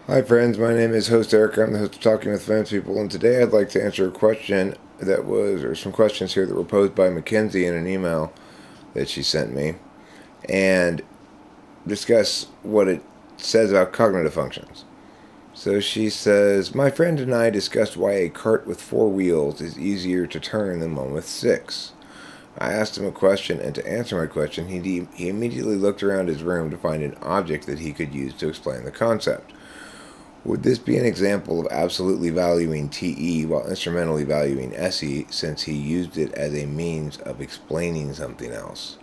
Hi friends, my name is host Eric. I'm the host of Talking with Famous People, and today I'd like to answer a question or some questions here that were posed by MacKenzie in an email that she sent me, and discuss what it says about cognitive functions. So she says, my friend and I discussed why a cart with 4 wheels is easier to turn than one with 6. I asked him a question, and to answer my question, he immediately looked around his room to find an object that he could use to explain the concept. Would this be an example of absolutely valuing TE while instrumentally valuing SE, since he used it as a means of explaining something else?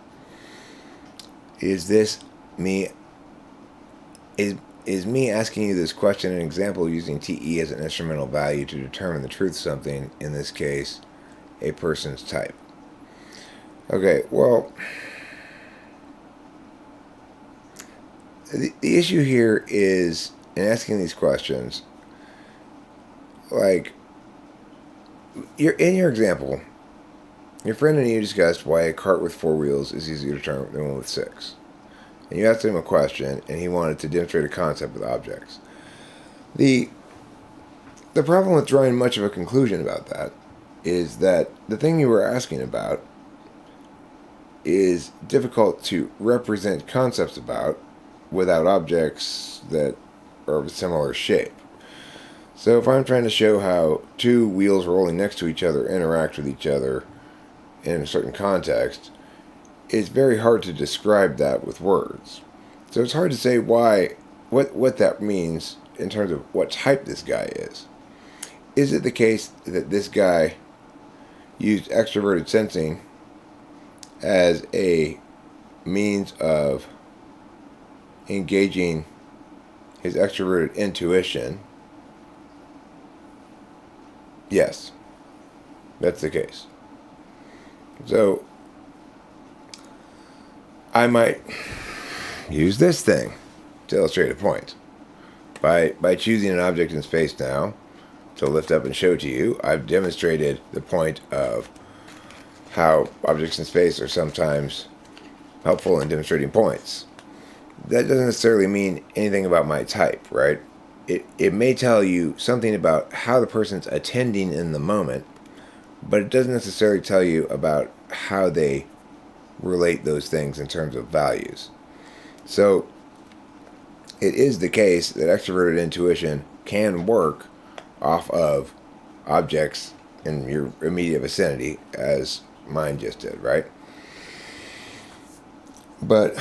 Is this me is me asking you this question an example of using TE as an instrumental value to determine the truth of something, in this case, a person's type? Okay, well, the issue here is, in asking these questions, like, in your example, your friend and you discussed why a cart with 4 wheels is easier to turn than one with 6. And you asked him a question, and he wanted to demonstrate a concept with objects. The problem with drawing much of a conclusion about that is that the thing you were asking about is difficult to represent concepts about without objects that are of a similar shape. So if I'm trying to show how 2 wheels rolling next to each other interact with each other in a certain context, it's very hard to describe that with words. So it's hard to say what that means in terms of what type this guy is. Is it the case that this guy used extroverted sensing as a means of engaging his extroverted intuition? Yes, that's the case. So I might use this thing to illustrate a point. By choosing an object in space now to lift up and show to you, I've demonstrated the point of how objects in space are sometimes helpful in demonstrating points. That doesn't necessarily mean anything about my type, right? It may tell you something about how the person's attending in the moment, but it doesn't necessarily tell you about how they relate those things in terms of values. So it is the case that extroverted intuition can work off of objects in your immediate vicinity, as mine just did, right? But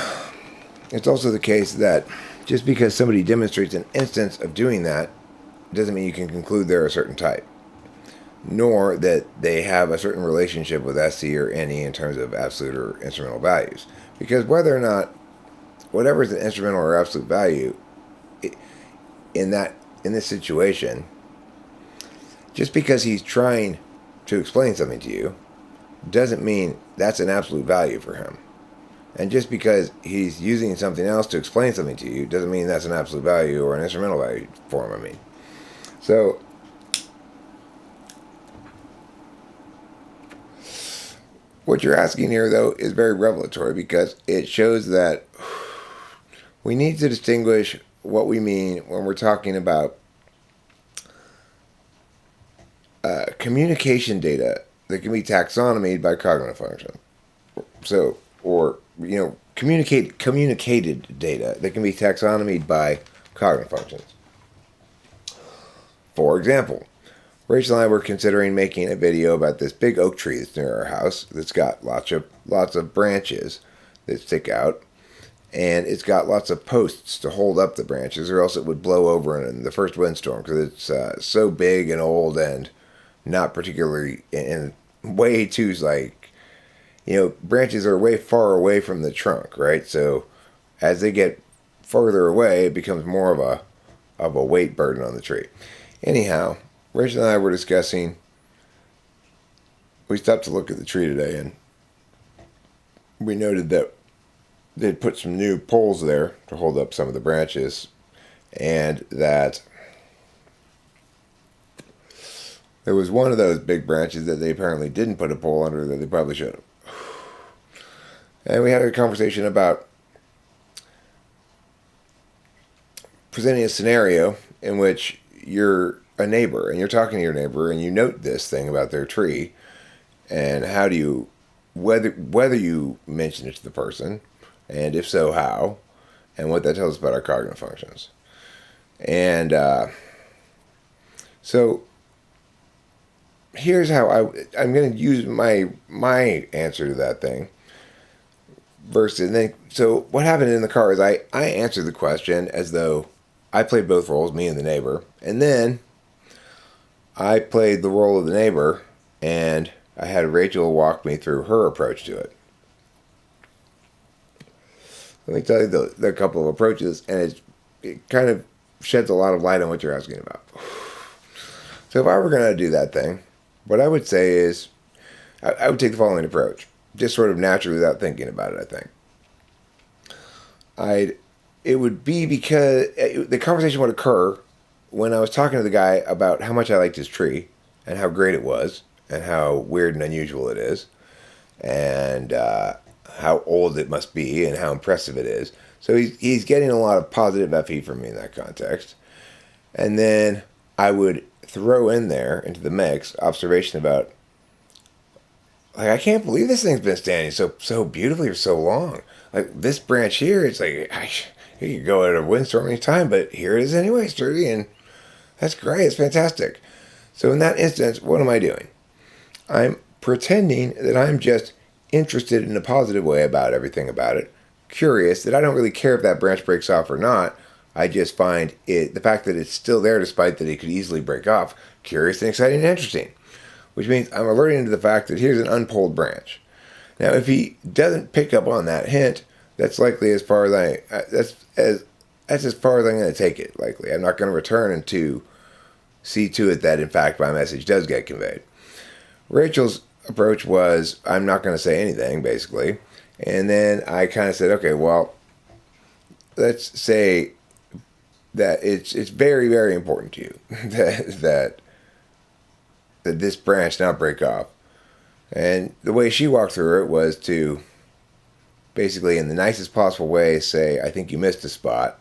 it's also the case that just because somebody demonstrates an instance of doing that doesn't mean you can conclude they're a certain type, nor that they have a certain relationship with SC or NE in terms of absolute or instrumental values. Because whether or not, whatever is an instrumental or absolute value in this situation, just because he's trying to explain something to you doesn't mean that's an absolute value for him. And just because he's using something else to explain something to you doesn't mean that's an absolute value or an instrumental value for him, So what you're asking here, though, is very revelatory, because it shows that we need to distinguish what we mean when we're talking about communication data that can be taxonomied by cognitive function. So, or communicated data that can be taxonomied by cognitive functions. For example, Rachel and I were considering making a video about this big oak tree that's near our house that's got lots of branches that stick out, and it's got lots of posts to hold up the branches, or else it would blow over in the first windstorm, because it's so big and old and not particularly, and way too, like, branches are way far away from the trunk, right? So as they get further away, it becomes more of a weight burden on the tree. Anyhow, Rachel and I were discussing, we stopped to look at the tree today, and we noted that they'd put some new poles there to hold up some of the branches, and that there was one of those big branches that they apparently didn't put a pole under that they probably should have. And we had a conversation about presenting a scenario in which you're a neighbor and you're talking to your neighbor and you note this thing about their tree, and how do you, whether you mention it to the person, and if so, how, and what that tells us about our cognitive functions. And so here's how I'm going to use my answer to that thing. Versus, then, so what happened in the car is I answered the question as though I played both roles, me and the neighbor, and then I played the role of the neighbor, and I had Rachel walk me through her approach to it. Let me tell you the couple of approaches, and it kind of sheds a lot of light on what you're asking about. So if I were going to do that thing, what I would say is I would take the following approach, just sort of naturally without thinking about it, I think. It would be because the conversation would occur when I was talking to the guy about how much I liked his tree and how great it was and how weird and unusual it is and how old it must be and how impressive it is. So he's getting a lot of positive FE from me in that context. And then I would throw in there into the mix observation about, like, I can't believe this thing's been standing so beautifully for so long. Like, this branch here, it's like, you could go at a windstorm any time, but here it is anyway, sturdy, and that's great. It's fantastic. So in that instance, what am I doing? I'm pretending that I'm just interested in a positive way about everything about it, curious, that I don't really care if that branch breaks off or not. I just find the fact that it's still there despite that it could easily break off, curious and exciting and interesting. Which means I'm alerting to the fact that here's an unpulled branch. Now, if he doesn't pick up on that hint, that's likely as far as that's as far as I'm going to take it. Likely, I'm not going to return and to see to it that in fact my message does get conveyed. Rachel's approach was I'm not going to say anything basically, and then I kind of said, okay, well, let's say that it's very, very important to you that this branch not break off. And the way she walked through it was to basically, in the nicest possible way, say, I think you missed a spot.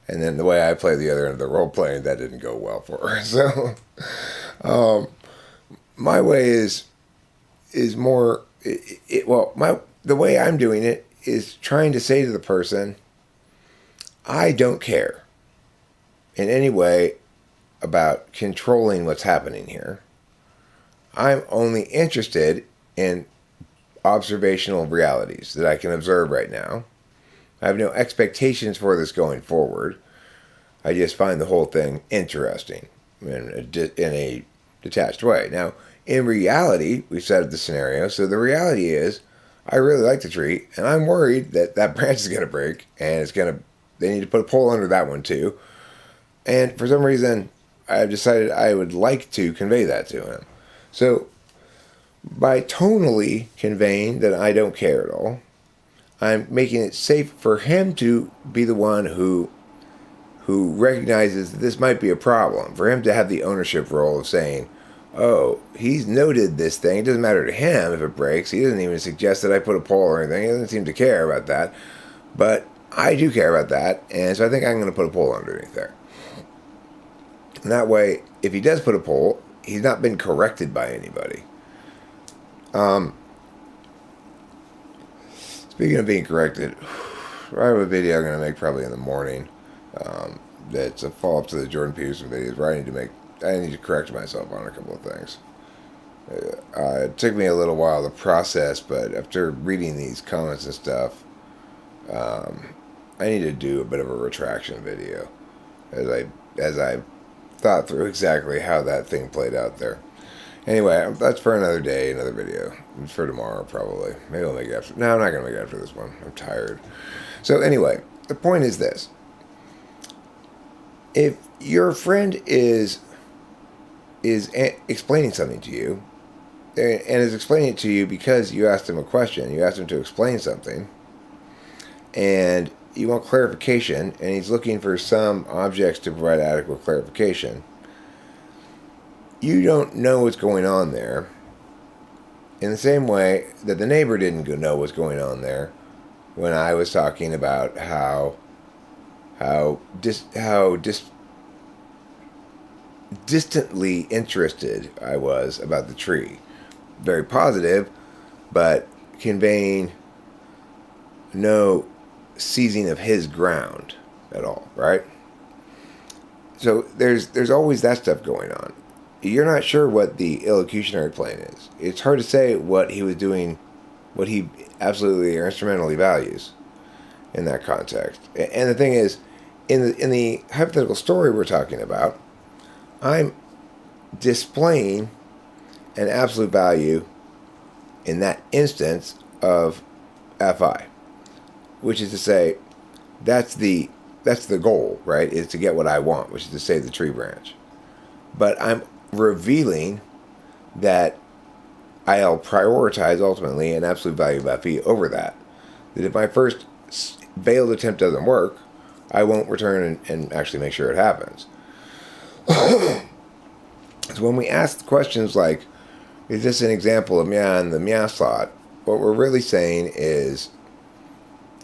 And then the way I played the other end of the role playing, that didn't go well for her. So, my way is more, the way I'm doing it is trying to say to the person, I don't care in any way about controlling what's happening here. I'm only interested in observational realities that I can observe right now. I have no expectations for this going forward. I just find the whole thing interesting in a detached way. Now, in reality, we've set up the scenario. So the reality is, I really like the tree, and I'm worried that branch is going to break, and they need to put a pole under that one too. And for some reason, I've decided I would like to convey that to him. So, by tonally conveying that I don't care at all, I'm making it safe for him to be the one who recognizes that this might be a problem. For him to have the ownership role of saying, oh, he's noted this thing. It doesn't matter to him if it breaks. He doesn't even suggest that I put a pole or anything. He doesn't seem to care about that. But I do care about that, and so I think I'm going to put a pole underneath there. And that way, if he does put a pole, he's not been corrected by anybody. Speaking of being corrected, I have a video I'm going to make probably in the morning. That's a follow-up to the Jordan Peterson videos where I need to correct myself on a couple of things. It took me a little while to process, but after reading these comments and stuff, I need to do a bit of a retraction video as I thought through exactly how that thing played out there. Anyway, that's for another day, another video. It's for tomorrow, probably. Maybe I'll make it after. No, I'm not going to make it after this one. I'm tired. So anyway, the point is this. If your friend is explaining something to you, and is explaining it to you because you asked him a question, you asked him to explain something, and you want clarification, and he's looking for some objects to provide adequate clarification, you don't know what's going on there in the same way that the neighbor didn't know what's going on there when I was talking about how distantly interested I was about the tree. Very positive, but conveying no seizing of his ground at all, right? So there's always that stuff going on. You're not sure what the illocutionary plane is. It's hard to say what he was doing, what he absolutely or instrumentally values in that context. And the thing is, in the hypothetical story we're talking about, I'm displaying an absolute value in that instance of Fi, which is to say, that's the goal, right? Is to get what I want, which is to save the tree branch. But I'm revealing that I'll prioritize ultimately an absolute value of Fe over that. That if my first failed attempt doesn't work, I won't return and actually make sure it happens. So when we ask questions like, is this an example of meow in the meow slot? What we're really saying is,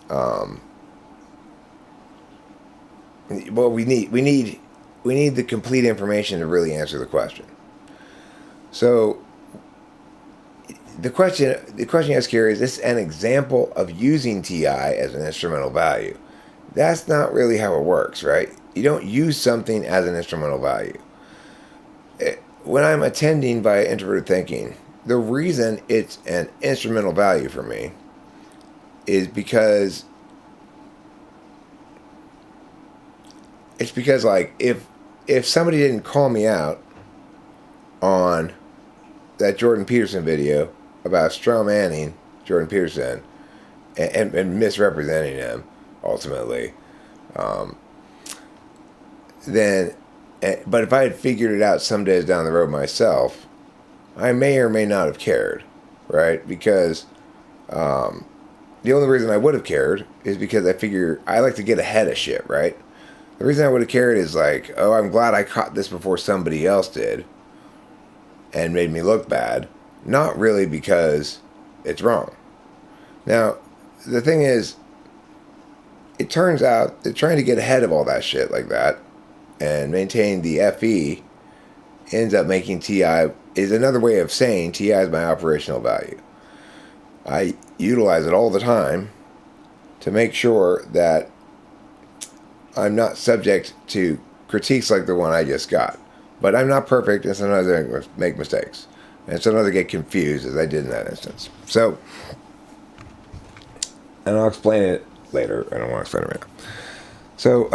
well, we need the complete information to really answer the question. So the question you ask here is this an example of using TI as an instrumental value? That's not really how it works, right? You don't use something as an instrumental value. When I'm attending via introverted thinking, the reason it's an instrumental value for me is because like if somebody didn't call me out on that Jordan Peterson video about straw manning Jordan Peterson and misrepresenting him ultimately, then, but if I had figured it out some days down the road myself, I may or may not have cared, right? Because the only reason I would have cared is because I figure I like to get ahead of shit, right? The reason I would have cared is like, oh, I'm glad I caught this before somebody else did and made me look bad. Not really because it's wrong. Now, the thing is, it turns out that trying to get ahead of all that shit like that and maintain the FE ends up making TI, is another way of saying TI is my operational value. I utilize it all the time to make sure that I'm not subject to critiques like the one I just got. But I'm not perfect, and sometimes I make mistakes. And sometimes I get confused, as I did in that instance. So, and I'll explain it later. I don't want to explain it right now. So,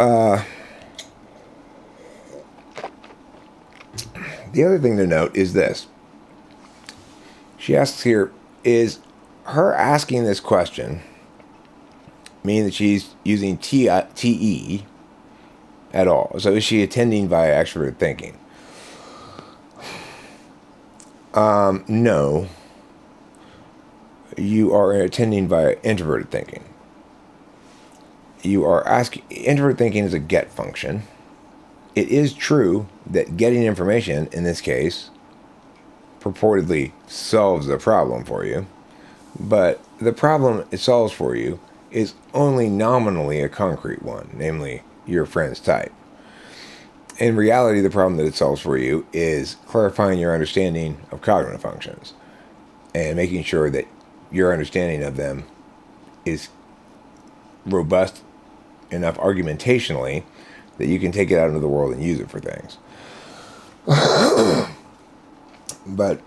the other thing to note is this. She asks here, is her asking this question mean that she's using TE at all? So is she attending via extroverted thinking? No. You are attending via introverted thinking. You are asking, introverted thinking is a get function. It is true that getting information, in this case, purportedly solves the problem for you, but the problem it solves for you is only nominally a concrete one, namely your friend's type. In reality, the problem that it solves for you is clarifying your understanding of cognitive functions and making sure that your understanding of them is robust enough argumentationally that you can take it out into the world and use it for things. But,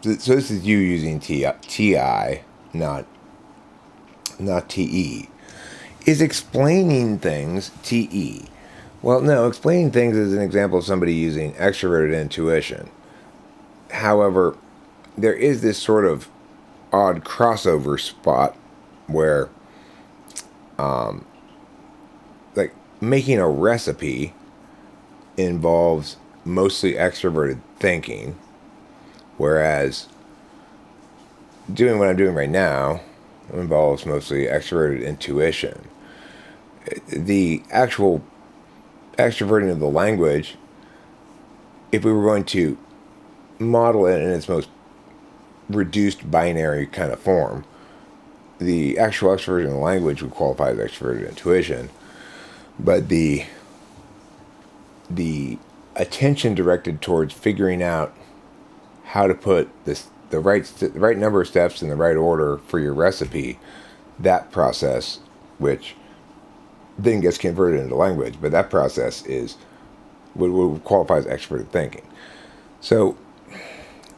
so this is you using TI, not TE. Is explaining things TE? Well, no, explaining things is an example of somebody using extroverted intuition. However, there is this sort of odd crossover spot where, like, making a recipe involves mostly extroverted thinking, whereas doing what I'm doing right now involves mostly extroverted intuition. The actual extroverting of the language, if we were going to model it in its most reduced binary kind of form, the actual extroversion of the language would qualify as extroverted intuition, but the attention directed towards figuring out how to put the right number of steps in the right order for your recipe, that process, which then gets converted into language, but that process is what qualifies extroverted thinking. So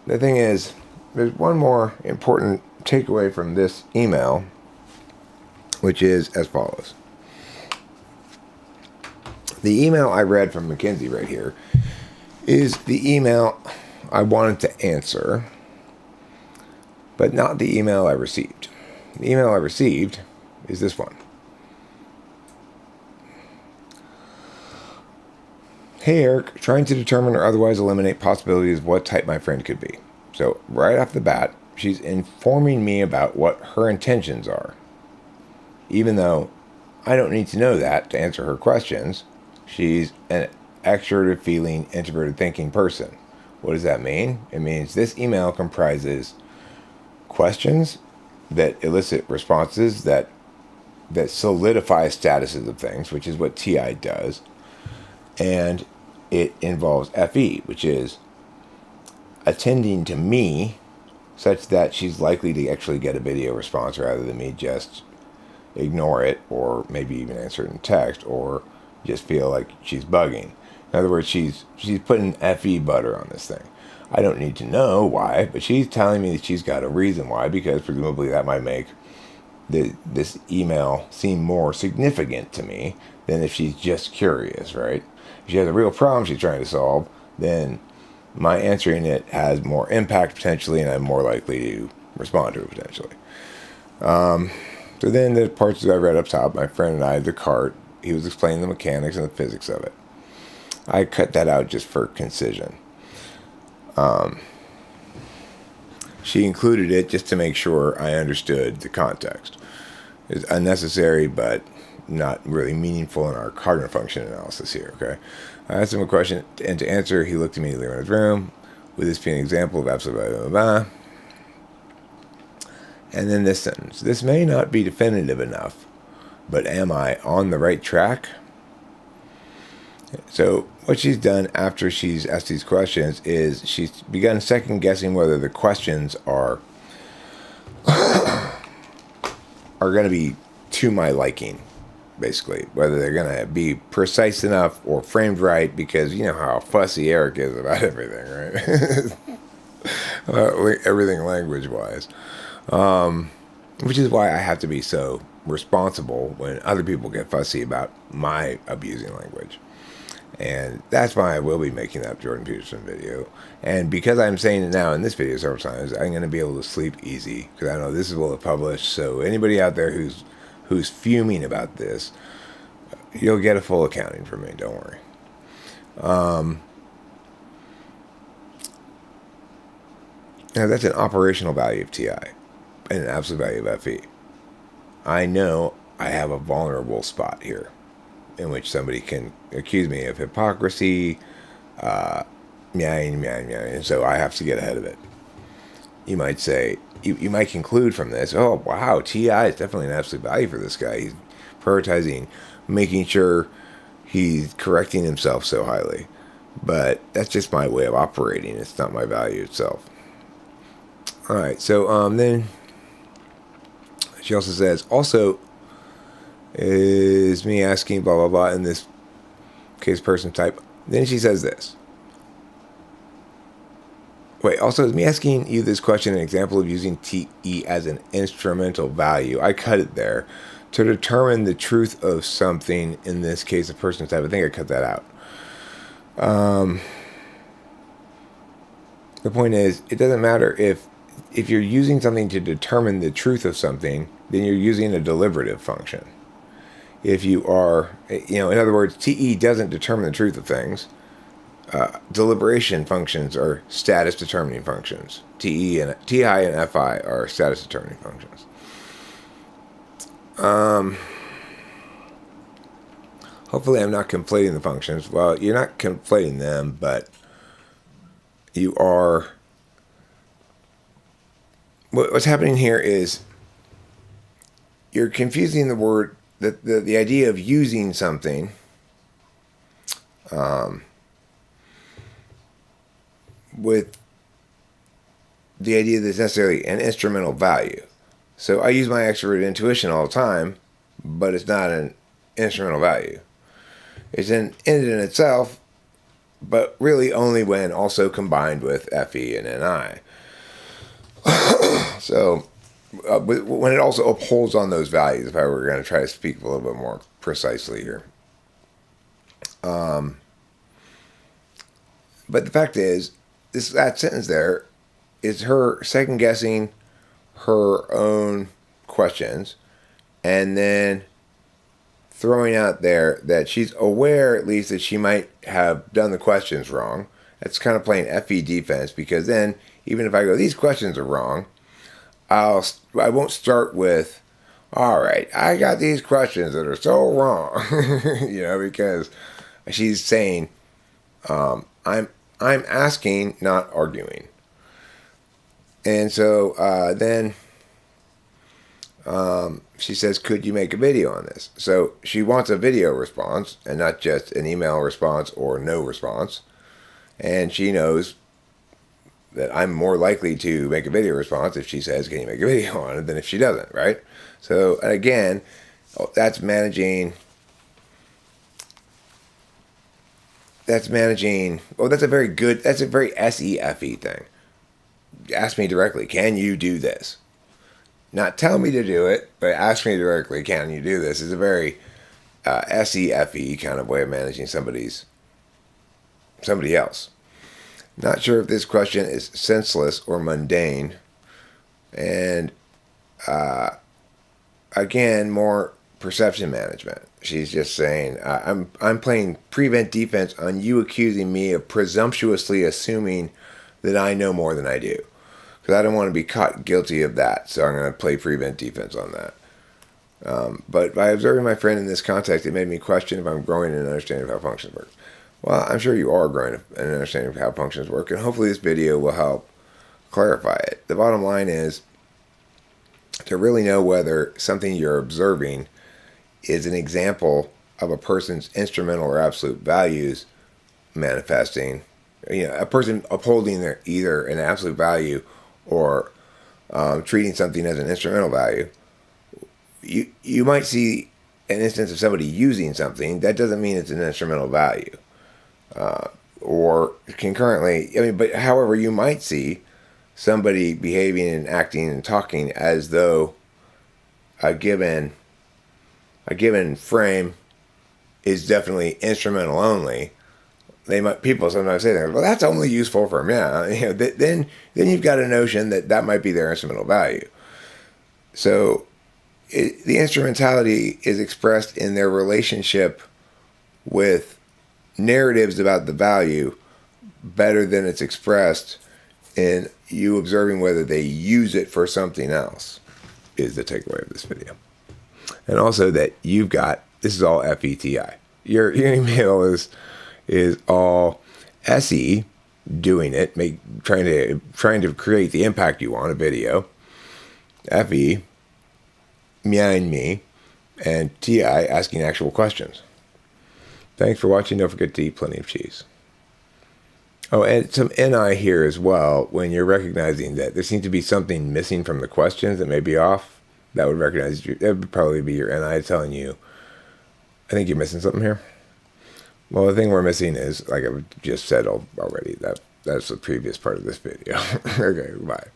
the thing is, there's one more important takeaway from this email, which is as follows. The email I read from MacKenzie right here is the email I wanted to answer, but not the email I received. The email I received is this one. Hey Eric, trying to determine or otherwise eliminate possibilities of what type my friend could be. So right off the bat, she's informing me about what her intentions are. Even though I don't need to know that to answer her questions, she's an extroverted feeling, introverted thinking person. What does that mean? It means this email comprises questions that elicit responses that solidify statuses of things, which is what TI does. And it involves FE, which is attending to me such that she's likely to actually get a video response rather than me just ignore it or maybe even answer it in text or just feel like she's bugging. In other words, she's putting FE butter on this thing. I don't need to know why, but she's telling me that she's got a reason why, because presumably that might make this email seem more significant to me than if she's just curious, right? If she has a real problem she's trying to solve, then my answering it has more impact potentially, and I'm more likely to respond to it potentially. So then the parts that I read up top, my friend and I, the cart, he was explaining the mechanics and the physics of it. I cut that out just for concision. She included it just to make sure I understood the context. It's unnecessary, but not really meaningful in our cardinal function analysis here, okay? I asked him a question, and to answer, he looked immediately around his room. Would this be an example of absolute blah, blah, blah? And then this sentence. This may not be definitive enough, but am I on the right track? So what she's done after she's asked these questions is she's begun second guessing whether the questions are going to be to my liking, basically. Whether they're going to be precise enough or framed right, because you know how fussy Eric is about everything, right? Everything language-wise. Which is why I have to be so responsible when other people get fussy about my abusing language. And that's why I will be making that Jordan Peterson video. And because I'm saying it now in this video several times, I'm going to be able to sleep easy, because I know this is well published. So anybody out there who's fuming about this, you'll get a full accounting from me. Don't worry. Now that's an operational value of TI and an absolute value of FE. I know I have a vulnerable spot here in which somebody can accuse me of hypocrisy, and so I have to get ahead of it. You might say, you might conclude from this, oh, wow, TI is definitely an absolute value for this guy. He's prioritizing making sure he's correcting himself so highly. But that's just my way of operating. It's not my value itself. All right, so then she also says, also, is me asking blah, blah, blah in this case person type. Then she says this. Wait, also, is me asking you this question an example of using TE as an instrumental value? I cut it there. To determine the truth of something, in this case, a person type. I think I cut that out. The point is, it doesn't matter if you're using something to determine the truth of something, then you're using a deliberative function. If you are, in other words, TE doesn't determine the truth of things. Deliberation functions are status determining functions. TI and FI are status determining functions. Hopefully I'm not conflating the functions. Well, you're not conflating them, but you are. What's happening here is you're confusing the word, the idea of using something with the idea that it's necessarily an instrumental value. So I use my extroverted intuition all the time, but it's not an instrumental value. It's in it itself, but really only when also combined with FE and NI. So when it also upholds on those values, if I were going to try to speak a little bit more precisely here. But the fact is, that sentence there is her second guessing her own questions and then throwing out there that she's aware at least that she might have done the questions wrong. That's kind of playing FE defense, because then even if I go, these questions are wrong, I won't start with, all right, I got these questions that are so wrong, because she's saying, I'm asking, not arguing. And so then she says, could you make a video on this? So she wants a video response and not just an email response or no response. And she knows that I'm more likely to make a video response if she says, can you make a video on it, than if she doesn't, right? So, again, that's managing, that's a very SEFE thing. Ask me directly, can you do this? Not tell me to do it, but ask me directly, can you do this? Is a very SEFE kind of way of managing somebody else. Not sure if this question is senseless or mundane. And again, more perception management. She's just saying, I'm playing prevent defense on you accusing me of presumptuously assuming that I know more than I do. Because I don't want to be caught guilty of that. So I'm going to play prevent defense on that. But by observing my friend in this context, it made me question if I'm growing in an understanding of how functions work. Well, I'm sure you are growing in an understanding of how functions work, and hopefully this video will help clarify it. The bottom line is to really know whether something you're observing is an example of a person's instrumental or absolute values manifesting, a person upholding either an absolute value or treating something as an instrumental value. You might see an instance of somebody using something. That doesn't mean it's an instrumental value. Or concurrently, but however, you might see somebody behaving and acting and talking as though a given frame is definitely instrumental only. People sometimes say that, well, that's only useful for them. Then you've got a notion that might be their instrumental value. So the instrumentality is expressed in their relationship with narratives about the value better than it's expressed in you observing whether they use it for something else, is the takeaway of this video. And also that this is all FETI. Your email is all SE, doing it, trying to create the impact you want, a video. FE, meowing me, and TI, asking actual questions. Thanks for watching. Don't forget to eat plenty of cheese. Oh, and some NI here as well. When you're recognizing that there seems to be something missing from the questions that may be off, that would probably be your NI telling you, I think you're missing something here. Well, the thing we're missing is, like I've just said already, that's the previous part of this video. Okay, bye.